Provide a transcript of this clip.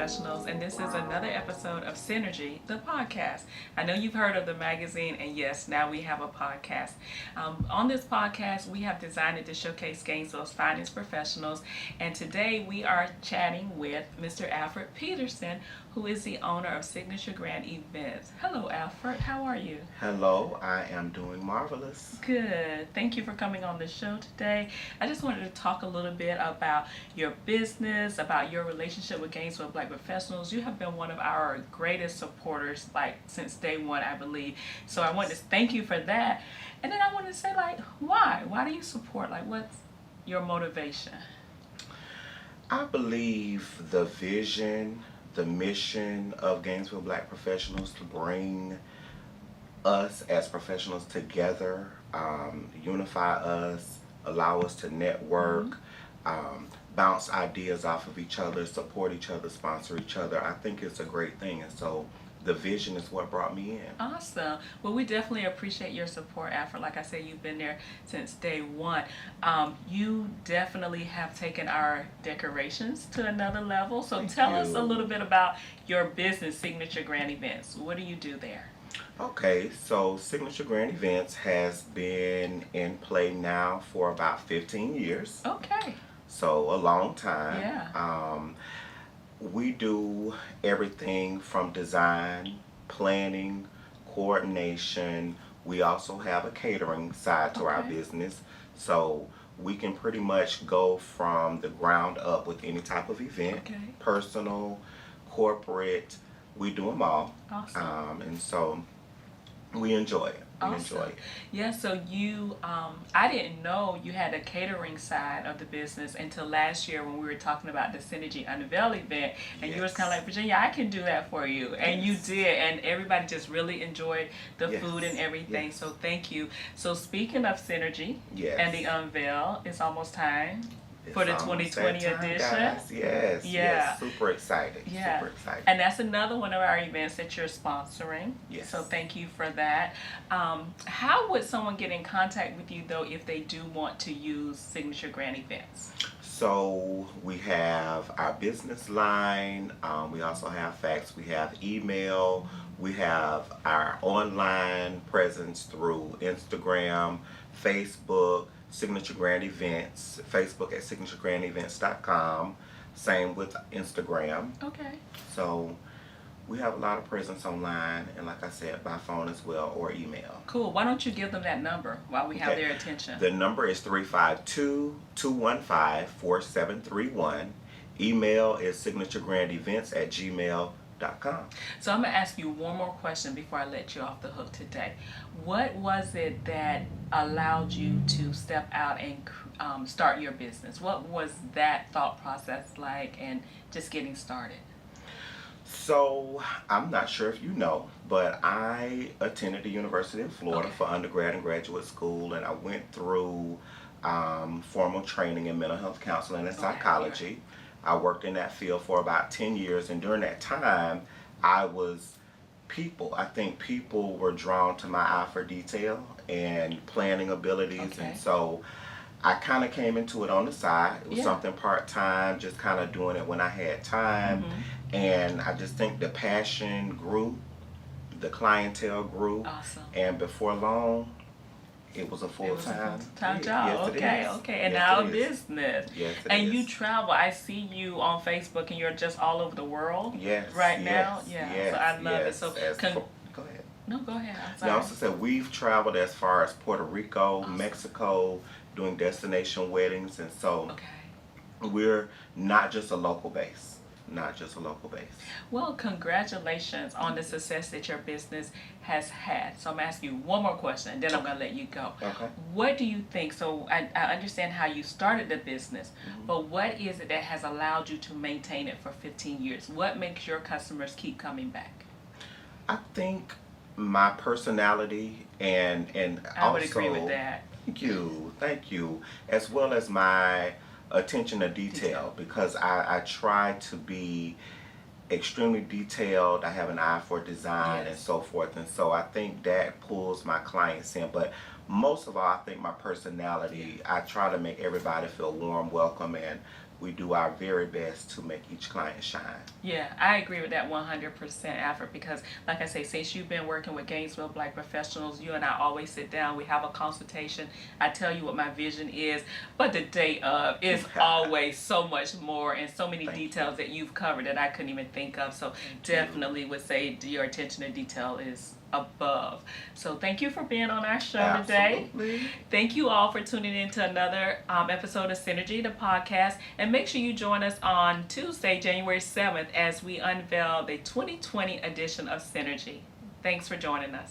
Professionals, and this is another episode of Synergy, the podcast. I know you've heard of the magazine, and yes, now we have a podcast. On this podcast, we have designed it to showcase Gainesville's finest professionals, and today we are chatting with Mr. Alfred Peterson, who is the owner of Signature Grand Events. Hello, Alfred. How are you? Hello, I am doing marvelous. Good. Thank you for coming on the show today. I just wanted to talk a little bit about your business, about your relationship with Gainesville Black professionals. You have been one of our greatest supporters, since day one, I believe. So I wanted to thank you for that. And then I wanted to say, why? Why do you support? What's your motivation? I believe the vision, the mission of Gainesville Black professionals to bring us as professionals together, unify us, allow us to network, bounce ideas off of each other, support each other, sponsor each other. I think it's a great thing, and so the vision is what brought me in. Awesome. Well, we definitely appreciate your support, Alfred. Like I said, you've been there since day one. You definitely have taken our decorations to another level. So tell us a little bit about your business, Signature Grand Events. What do you do there? Okay, so Signature Grand Events has been in play now for about 15 years. Okay. So a long time. Yeah. We do everything from design, planning, coordination. We also have a catering side to our business. So we can pretty much go from the ground up with any type of event, personal, corporate. We do them all. Awesome. And so we enjoy it. Awesome. Yeah, so you, I didn't know you had a catering side of the business until last year when we were talking about the Synergy Unveil event, and you was kind of like, Virginia, I can do that for you, and you did, and everybody just really enjoyed the food and everything, so thank you. So speaking of Synergy and the Unveil, it's almost time. For the 2020 edition. Yes, super excited. Yeah. Super excited. And that's another one of our events that you're sponsoring. Yes. So thank you for that. How would someone get in contact with you, though, if they do want to use Signature Grand Events? So we have our business line. We also have fax. We have email. We have our online presence through Instagram, Facebook, Signature Grand Events, Facebook at signaturegrandevents.com. Same with Instagram. Okay. So we have a lot of presence online, and like I said, by phone as well or email. Cool. Why don't you give them that number while we have their attention? The number is 352-215-4731. Email is signaturegrandevents@gmail.com. So I'm going to ask you one more question before I let you off the hook today. What was it that allowed you to step out and start your business? What was that thought process like and just getting started? So I'm not sure if you know, but I attended the University of Florida for undergrad and graduate school, and I went through formal training in mental health counseling and psychology. I worked in that field for about 10 years, and during that time, I think people were drawn to my eye for detail and planning abilities, and so I kind of came into it on the side. It was something part-time, just kind of doing it when I had time, and I just think the passion grew, the clientele grew, and before long, it was a full-time job. Yes, And now a business. Yes, and you travel. I see you on Facebook, and you're just all over the world. Right now. So I love it. So go ahead. No, go ahead. I'm sorry. I also said we've traveled as far as Puerto Rico, Mexico, doing destination weddings, and so we're not just a local base. Well, congratulations on the success that your business has had. So I'm asking you one more question, and then I'm going to let you go. What do you think? So I understand how you started the business, but what is it that has allowed you to maintain it for 15 years? What makes your customers keep coming back? I think my personality and I would agree with that. Thank you. As well as my attention to detail, because I try to be extremely detailed. I have an eye for design and so forth, and so I think that pulls my clients in. But most of all, I think my personality, I try to make everybody feel warm, welcome, and we do our very best to make each client shine. Yeah, I agree with that 100%, Alfred, because like I say, since you've been working with Gainesville Black professionals, you and I always sit down, we have a consultation, I tell you what my vision is, but the day of is always so much more and so many details that you've covered that I couldn't even think of. So definitely would say your attention to detail is above. So thank you for being on our show today. Thank you all for tuning in to another episode of Synergy, the podcast. And make sure you join us on Tuesday, January 7th, as we unveil the 2020 edition of Synergy. Thanks for joining us.